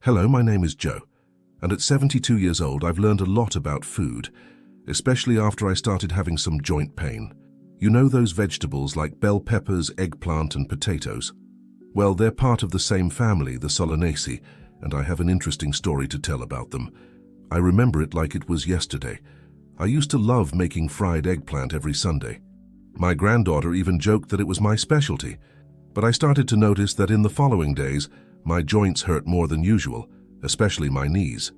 Hello, my name is Joe, and at 72 years old I've learned a lot about food, especially after I started having some joint pain. You know those vegetables like bell peppers, eggplant and potatoes? Well, they're part of the same family, the Solanaceae, and I have an interesting story to tell about them. I remember it like it was yesterday. I used to love making fried eggplant every Sunday. My granddaughter even joked that it was my specialty, but I started to notice that in the following days, my joints hurt more than usual, especially my knees.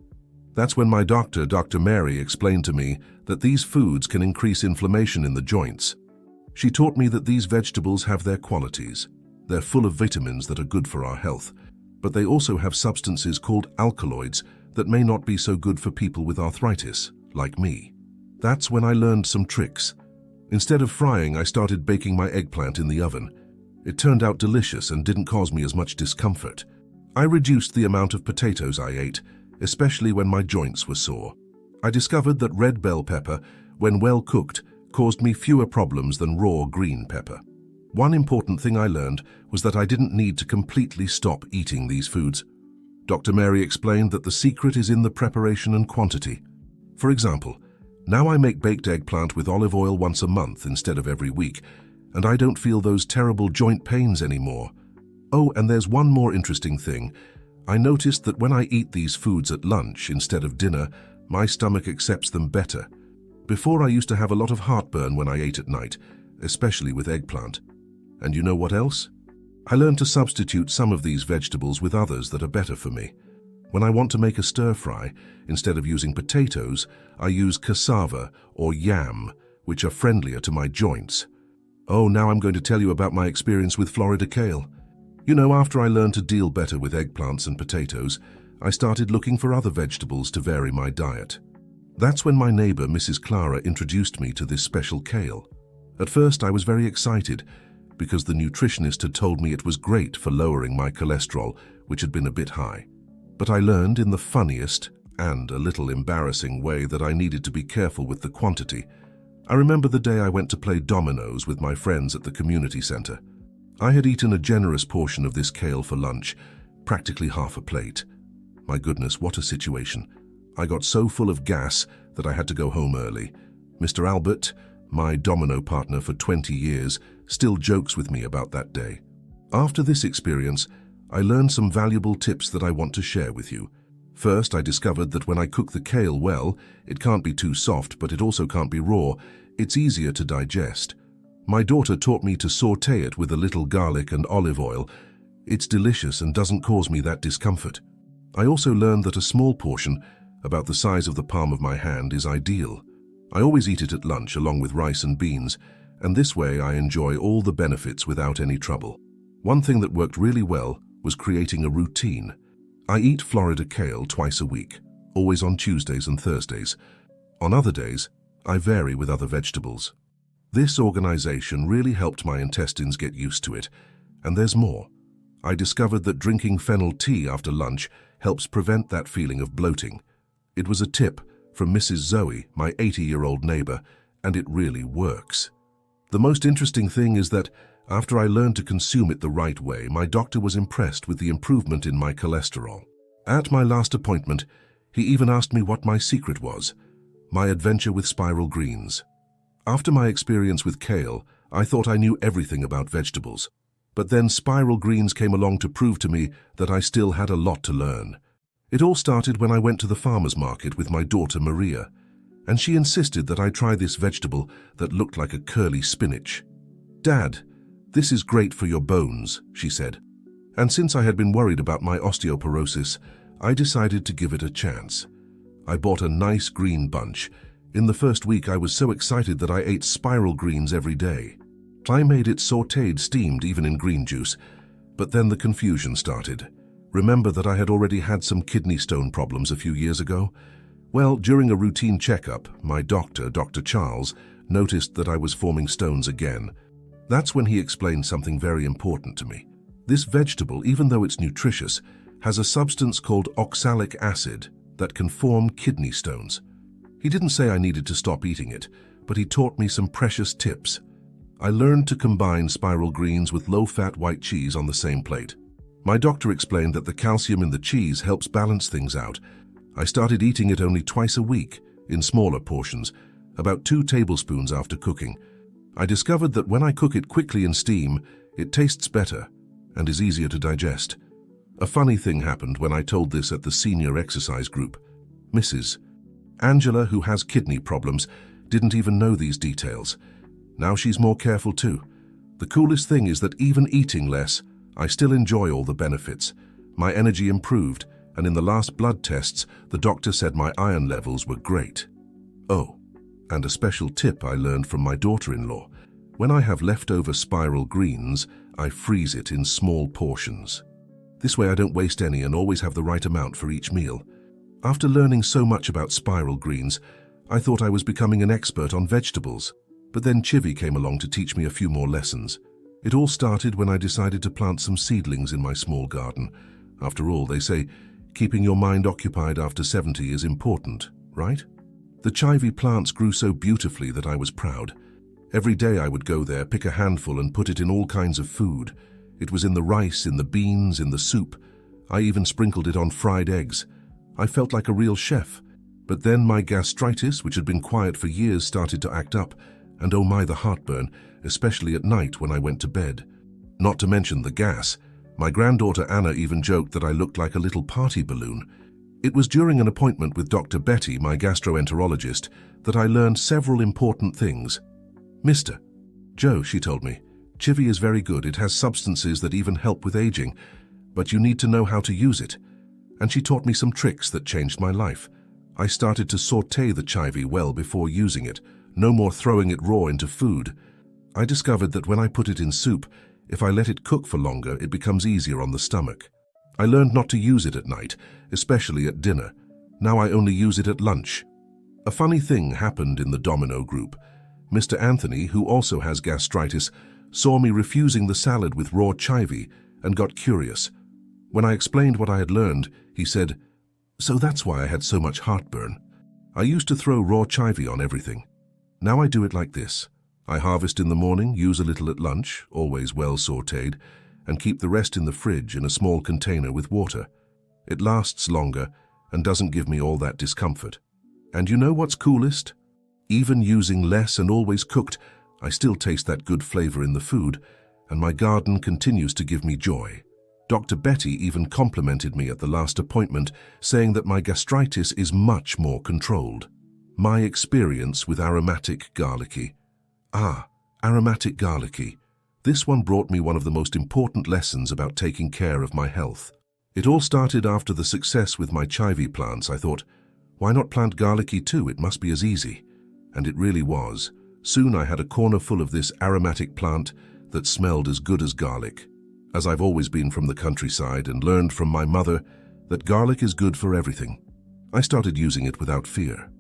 That's when my doctor, Dr. Mary, explained to me that these foods can increase inflammation in the joints. She taught me that these vegetables have their qualities. They're full of vitamins that are good for our health, but they also have substances called alkaloids that may not be so good for people with arthritis, like me. That's when I learned some tricks. Instead of frying, I started baking my eggplant in the oven. It turned out delicious and didn't cause me as much discomfort. I reduced the amount of potatoes I ate, especially when my joints were sore. I discovered that red bell pepper, when well cooked, caused me fewer problems than raw green pepper. One important thing I learned was that I didn't need to completely stop eating these foods. Dr. Mary explained that the secret is in the preparation and quantity. For example, now I make baked eggplant with olive oil once a month instead of every week, and I don't feel those terrible joint pains anymore. Oh, and there's one more interesting thing. I noticed that when I eat these foods at lunch instead of dinner, my stomach accepts them better. Before, I used to have a lot of heartburn when I ate at night, especially with eggplant. And you know what else? I learned to substitute some of these vegetables with others that are better for me. When I want to make a stir-fry, instead of using potatoes, I use cassava or yam, which are friendlier to my joints. Oh, now I'm going to tell you about my experience with Florida kale. You know, after I learned to deal better with eggplants and potatoes, I started looking for other vegetables to vary my diet. That's when my neighbor, Mrs. Clara, introduced me to this special kale. At first, I was very excited because the nutritionist had told me it was great for lowering my cholesterol, which had been a bit high. But I learned in the funniest and a little embarrassing way that I needed to be careful with the quantity. I remember the day I went to play dominoes with my friends at the community center. I had eaten a generous portion of this kale for lunch, practically half a plate. My goodness, what a situation. I got so full of gas that I had to go home early. Mr. Albert, my domino partner for 20 years, still jokes with me about that day. After this experience, I learned some valuable tips that I want to share with you. First, I discovered that when I cook the kale well, it can't be too soft, but it also can't be raw. It's easier to digest. My daughter taught me to sauté it with a little garlic and olive oil. It's delicious and doesn't cause me that discomfort. I also learned that a small portion, about the size of the palm of my hand, is ideal. I always eat it at lunch along with rice and beans, and this way I enjoy all the benefits without any trouble. One thing that worked really well was creating a routine. I eat Florida kale twice a week, always on Tuesdays and Thursdays. On other days, I vary with other vegetables. This organization really helped my intestines get used to it, and there's more. I discovered that drinking fennel tea after lunch helps prevent that feeling of bloating. It was a tip from Mrs. Zoe, my 80-year-old neighbor, and it really works. The most interesting thing is that after I learned to consume it the right way, my doctor was impressed with the improvement in my cholesterol. At my last appointment, he even asked me what my secret was: my adventure with spiral greens. After my experience with kale, I thought I knew everything about vegetables. But then spiral greens came along to prove to me that I still had a lot to learn. It all started when I went to the farmer's market with my daughter Maria, and she insisted that I try this vegetable that looked like a curly spinach. "Dad, this is great for your bones," she said. And since I had been worried about my osteoporosis, I decided to give it a chance. I bought a nice green bunch. In the first week, I was so excited that I ate spiral greens every day. I made it sautéed, steamed, even in green juice. But then the confusion started. Remember that I had already had some kidney stone problems a few years ago? Well, during a routine checkup, my doctor, Dr. Charles, noticed that I was forming stones again. That's when he explained something very important to me. This vegetable, even though it's nutritious, has a substance called oxalic acid that can form kidney stones. He didn't say I needed to stop eating it, but he taught me some precious tips. I learned to combine spiral greens with low-fat white cheese on the same plate. My doctor explained that the calcium in the cheese helps balance things out. I started eating it only twice a week, in smaller portions, about 2 tablespoons after cooking. I discovered that when I cook it quickly in steam, it tastes better and is easier to digest. A funny thing happened when I told this at the senior exercise group. Mrs. Angela, who has kidney problems, didn't even know these details. Now she's more careful too. The coolest thing is that even eating less, I still enjoy all the benefits. My energy improved, and in the last blood tests, the doctor said my iron levels were great. Oh, and a special tip I learned from my daughter-in-law. When I have leftover spiral greens, I freeze it in small portions. This way I don't waste any and always have the right amount for each meal. After learning so much about spiral greens, I thought I was becoming an expert on vegetables. But then Chivy came along to teach me a few more lessons. It all started when I decided to plant some seedlings in my small garden. After all, they say, keeping your mind occupied after 70 is important, right? The Chivy plants grew so beautifully that I was proud. Every day I would go there, pick a handful and put it in all kinds of food. It was in the rice, in the beans, in the soup. I even sprinkled it on fried eggs. I felt like a real chef. But then my gastritis, which had been quiet for years, started to act up. And oh my, the heartburn, especially at night when I went to bed. Not to mention the gas. My granddaughter Anna even joked that I looked like a little party balloon. It was during an appointment with Dr. Betty, my gastroenterologist, that I learned several important things. Mr. Joe, she told me, Chivy is very good. It has substances that even help with aging, but you need to know how to use it. And she taught me some tricks that changed my life. I started to saute the Chivy well before using it. No more throwing it raw into food. I discovered that when I put it in soup, if I let it cook for longer, it becomes easier on the stomach. I learned not to use it at night, especially at dinner. Now I only use it at lunch. A funny thing happened in the Domino group. Mr. Anthony, who also has gastritis, saw me refusing the salad with raw Chivy and got curious. When I explained what I had learned, he said, "So that's why I had so much heartburn. I used to throw raw Chivy on everything. Now I do it like this. I harvest in the morning, use a little at lunch, always well sautéed, and keep the rest in the fridge in a small container with water. It lasts longer and doesn't give me all that discomfort. And you know what's coolest? Even using less and always cooked, I still taste that good flavor in the food, and my garden continues to give me joy." Dr. Betty even complimented me at the last appointment, saying that my gastritis is much more controlled. My experience with aromatic garlicky. Aromatic garlicky. This one brought me one of the most important lessons about taking care of my health. It all started after the success with my Chivy plants. I thought, why not plant garlicky too? It must be as easy. And it really was. Soon I had a corner full of this aromatic plant that smelled as good as garlic. As I've always been from the countryside and learned from my mother that garlic is good for everything, I started using it without fear.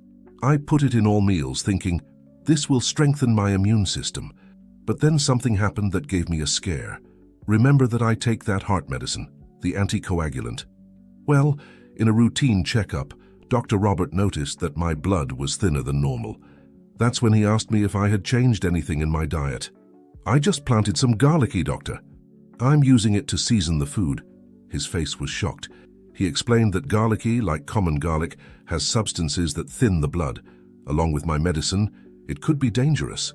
I put it in all meals thinking, this will strengthen my immune system. But then something happened that gave me a scare. Remember that I take that heart medicine, the anticoagulant. Well, in a routine checkup, Dr. Robert noticed that my blood was thinner than normal. That's when he asked me if I had changed anything in my diet. I just planted some garlicky, doctor. I'm using it to season the food. His face was shocked. He explained that garlicky, like common garlic, has substances that thin the blood. Along with my medicine, it could be dangerous.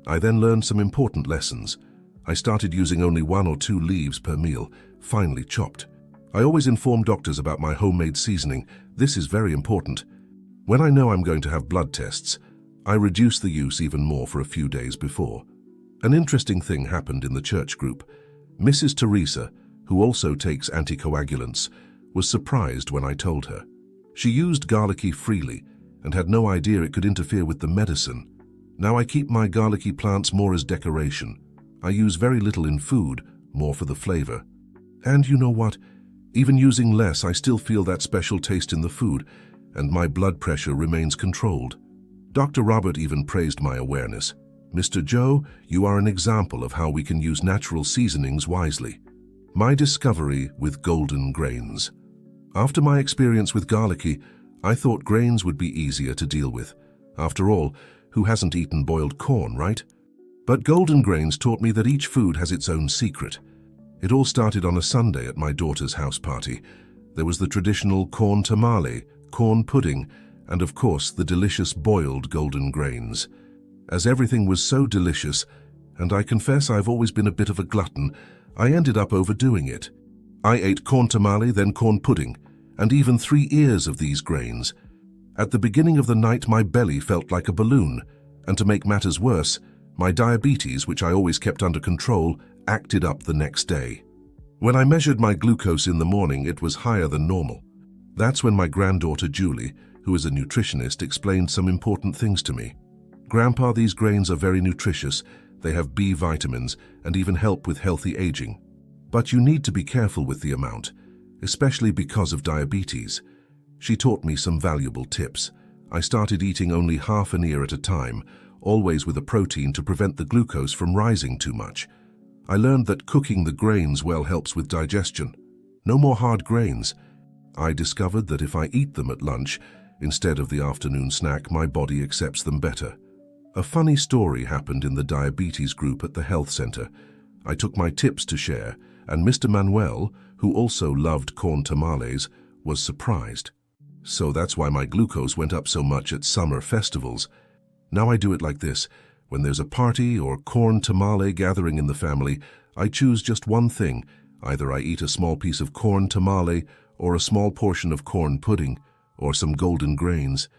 I then learned some important lessons. I started using only 1 or 2 leaves per meal, finely chopped. I always inform doctors about my homemade seasoning. This is very important. When I know I'm going to have blood tests, I reduce the use even more for a few days before. An interesting thing happened in the church group. Mrs. Teresa, who also takes anticoagulants, was surprised when I told her. She used garlicky freely and had no idea it could interfere with the medicine. Now I keep my garlicky plants more as decoration. I use very little in food, more for the flavor. And you know what? Even using less, I still feel that special taste in the food, and my blood pressure remains controlled. Dr. Robert even praised my awareness. Mr. Joe, you are an example of how we can use natural seasonings wisely. My discovery with golden grains. After my experience with garlicky, I thought grains would be easier to deal with. After all, who hasn't eaten boiled corn, right? But golden grains taught me that each food has its own secret. It all started on a Sunday at my daughter's house party. There was the traditional corn tamale, corn pudding, and of course the delicious boiled golden grains. As everything was so delicious, and I confess I've always been a bit of a glutton, I ended up overdoing it. I ate corn tamale, then corn pudding, and even 3 ears of these grains. At the beginning of the night, my belly felt like a balloon, and to make matters worse, my diabetes, which I always kept under control, acted up the next day. When I measured my glucose in the morning, it was higher than normal. That's when my granddaughter Julie, who is a nutritionist, explained some important things to me. "Grandpa, these grains are very nutritious. They have B vitamins and even help with healthy aging. But you need to be careful with the amount, especially because of diabetes." She taught me some valuable tips. I started eating only half an ear at a time, always with a protein to prevent the glucose from rising too much. I learned that cooking the grains well helps with digestion. No more hard grains. I discovered that if I eat them at lunch, instead of the afternoon snack, my body accepts them better. A funny story happened in the diabetes group at the health center. I took my tips to share, and Mr. Manuel, who also loved corn tamales, was surprised. So that's why my glucose went up so much at summer festivals. Now I do it like this. When there's a party or corn tamale gathering in the family, I choose just one thing. Either I eat a small piece of corn tamale or a small portion of corn pudding or some golden grains.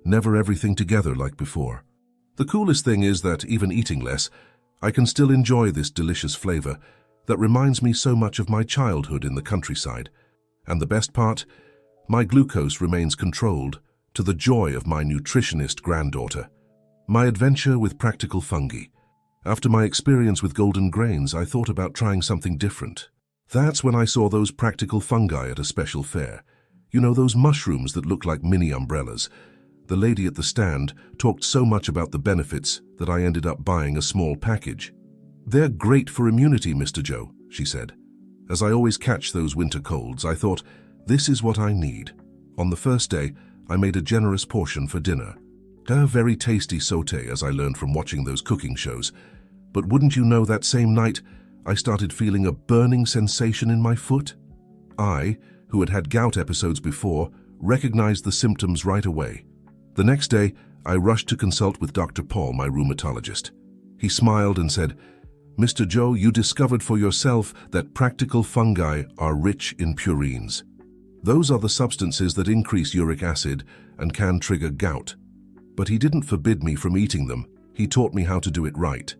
Never everything together like before. The coolest thing is that even eating less, I can still enjoy this delicious flavor that reminds me so much of my childhood in the countryside. And the best part? My glucose remains controlled, to the joy of my nutritionist granddaughter. My adventure with practical fungi. After my experience with golden grains, I thought about trying something different. That's when I saw those practical fungi at a special fair. You know, those mushrooms that look like mini umbrellas. The lady at the stand talked so much about the benefits that I ended up buying a small package. "They're great for immunity, Mr. Joe," she said. As I always catch those winter colds, I thought, this is what I need. On the first day, I made a generous portion for dinner. A very tasty sauté, as I learned from watching those cooking shows. But wouldn't you know, that same night, I started feeling a burning sensation in my foot? I, who had had gout episodes before, recognized the symptoms right away. The next day, I rushed to consult with Dr. Paul, my rheumatologist. He smiled and said, "Mr. Joe, you discovered for yourself that practical fungi are rich in purines. Those are the substances that increase uric acid and can trigger gout." But he didn't forbid me from eating them. He taught me how to do it right.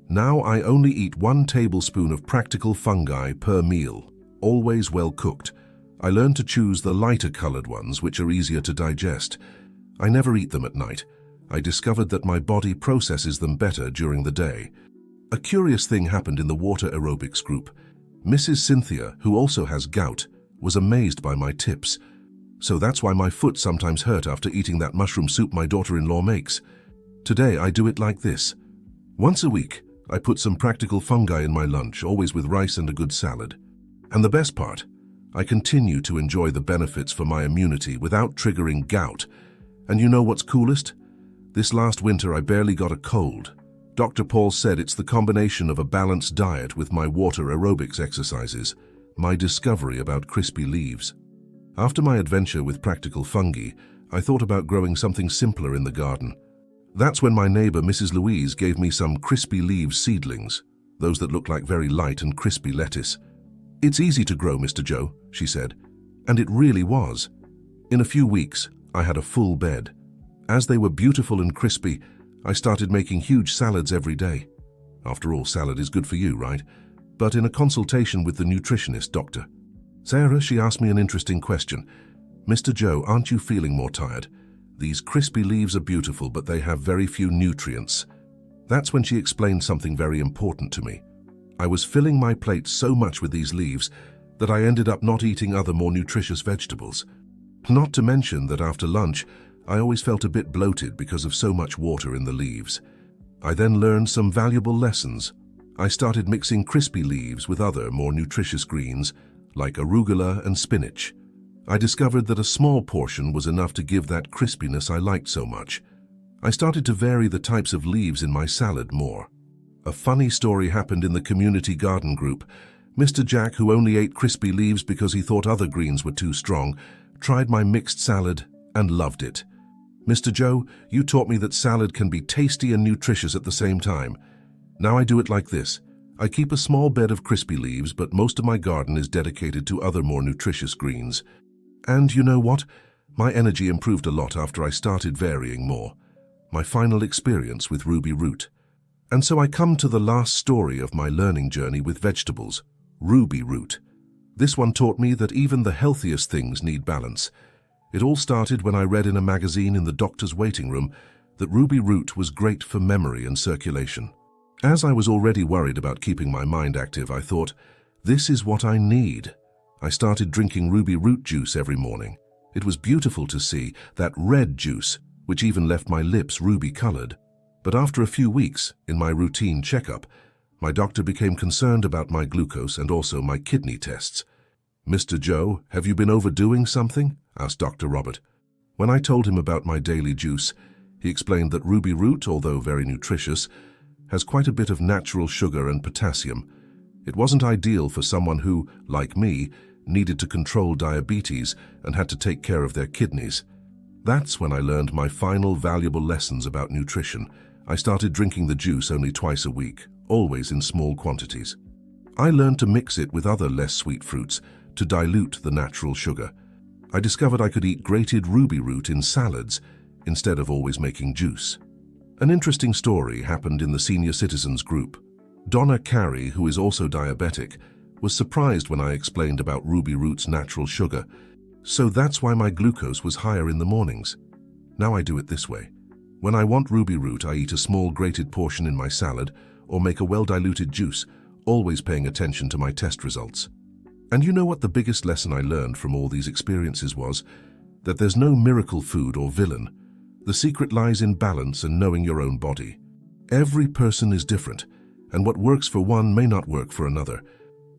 Now I only eat 1 tablespoon of practical fungi per meal, always well cooked. I learned to choose the lighter colored ones, which are easier to digest. I never eat them at night. I discovered that my body processes them better during the day. A curious thing happened in the water aerobics group. Mrs. Cynthia, who also has gout, was amazed by my tips. So that's why my foot sometimes hurt after eating that mushroom soup my daughter-in-law makes. Today I do it like this. Once a week, I put some practical fungi in my lunch, always with rice and a good salad. And the best part, I continue to enjoy the benefits for my immunity without triggering gout. And you know what's coolest? This last winter I barely got a cold. Dr. Paul said it's the combination of a balanced diet with my water aerobics exercises, my discovery about crispy leaves. After my adventure with practical fungi, I thought about growing something simpler in the garden. That's when my neighbor, Mrs. Louise, gave me some crispy leaves seedlings, those that look like very light and crispy lettuce. "It's easy to grow, Mr. Joe," she said. And it really was. In a few weeks, I had a full bed. As they were beautiful and crispy, I started making huge salads every day. After all, salad is good for you, right? But in a consultation with the nutritionist, Dr. Sarah, she asked me an interesting question. "Mr. Joe, aren't you feeling more tired? These crispy leaves are beautiful, but they have very few nutrients." That's when she explained something very important to me. I was filling my plate so much with these leaves that I ended up not eating other more nutritious vegetables. Not to mention that after lunch, I always felt a bit bloated because of so much water in the leaves. I then learned some valuable lessons. I started mixing crispy leaves with other, more nutritious greens, like arugula and spinach. I discovered that a small portion was enough to give that crispiness I liked so much. I started to vary the types of leaves in my salad more. A funny story happened in the community garden group. Mr. Jack, who only ate crispy leaves because he thought other greens were too strong, tried my mixed salad and loved it. Mr. Joe, you taught me that salad can be tasty and nutritious at the same time. Now I do it like this. I keep a small bed of crispy leaves, but most of my garden is dedicated to other more nutritious greens. And you know what? My energy improved a lot after I started varying more. My final experience with Ruby Root. And so I come to the last story of my learning journey with vegetables, Ruby Root. This one taught me that even the healthiest things need balance. It all started when I read in a magazine in the doctor's waiting room that Ruby Root was great for memory and circulation. As I was already worried about keeping my mind active, I thought, this is what I need. I started drinking Ruby Root juice every morning. It was beautiful to see, that red juice, which even left my lips ruby-colored. But after a few weeks, in my routine checkup, my doctor became concerned about my glucose and also my kidney tests. "Mr. Joe, have you been overdoing something?" asked Dr. Robert. When I told him about my daily juice, he explained that Ruby Root, although very nutritious, has quite a bit of natural sugar and potassium. It wasn't ideal for someone who, like me, needed to control diabetes and had to take care of their kidneys. That's when I learned my final valuable lessons about nutrition. I started drinking the juice only twice a week, always in small quantities. I learned to mix it with other less sweet fruits to dilute the natural sugar. I discovered I could eat grated Ruby Root in salads instead of always making juice. An interesting story happened in the senior citizens group. Donna Carey, who is also diabetic, was surprised when I explained about Ruby Root's natural sugar. So that's why my glucose was higher in the mornings. Now I do it this way. When I want Ruby Root, I eat a small grated portion in my salad or make a well-diluted juice, always paying attention to my test results. And you know what the biggest lesson I learned from all these experiences was? That there's no miracle food or villain. The secret lies in balance and knowing your own body. Every person is different, and what works for one may not work for another.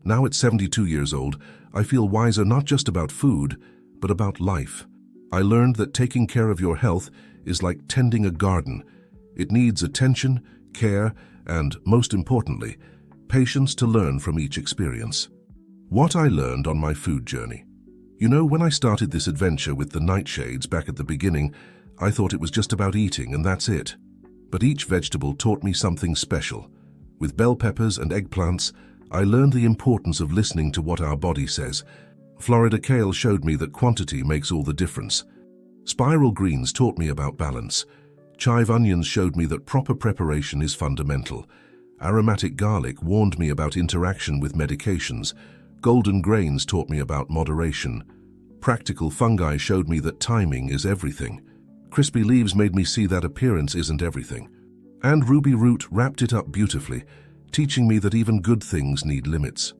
Now at 72 years old, I feel wiser not just about food, but about life. I learned that taking care of your health is like tending a garden. It needs attention, care, and, most importantly, patience to learn from each experience. What I learned on my food journey. You know, when I started this adventure with the nightshades back at the beginning, I thought it was just about eating and that's it. But each vegetable taught me something special. With bell peppers and eggplants, I learned the importance of listening to what our body says. Florida kale showed me that quantity makes all the difference. Spiral greens taught me about balance. Chive onions showed me that proper preparation is fundamental. Aromatic garlic warned me about interaction with medications. Golden grains taught me about moderation. Practical fungi showed me that timing is everything. Crispy leaves made me see that appearance isn't everything. And Ruby Root wrapped it up beautifully, teaching me that even good things need limits.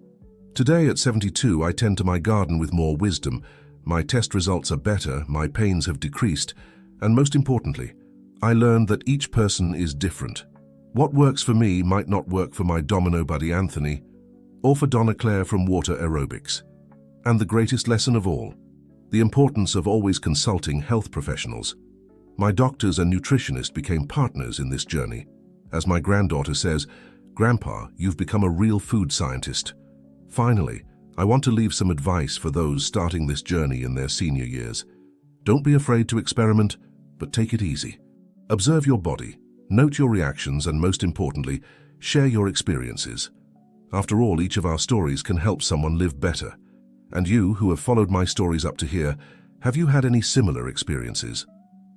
Today at 72, I tend to my garden with more wisdom. My test results are better, my pains have decreased, and most importantly, I learned that each person is different. What works for me might not work for my domino buddy Anthony, or for Donna Claire from Water Aerobics. And the greatest lesson of all, the importance of always consulting health professionals. My doctors and nutritionist became partners in this journey. As my granddaughter says, "Grandpa, you've become a real food scientist." Finally, I want to leave some advice for those starting this journey in their senior years. Don't be afraid to experiment, but take it easy. Observe your body, note your reactions, and most importantly, share your experiences. After all, each of our stories can help someone live better. And you, who have followed my stories up to here, have you had any similar experiences?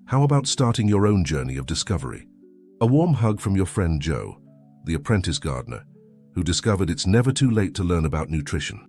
How about starting your own journey of discovery? A warm hug from your friend Joe, the apprentice gardener, who discovered it's never too late to learn about nutrition.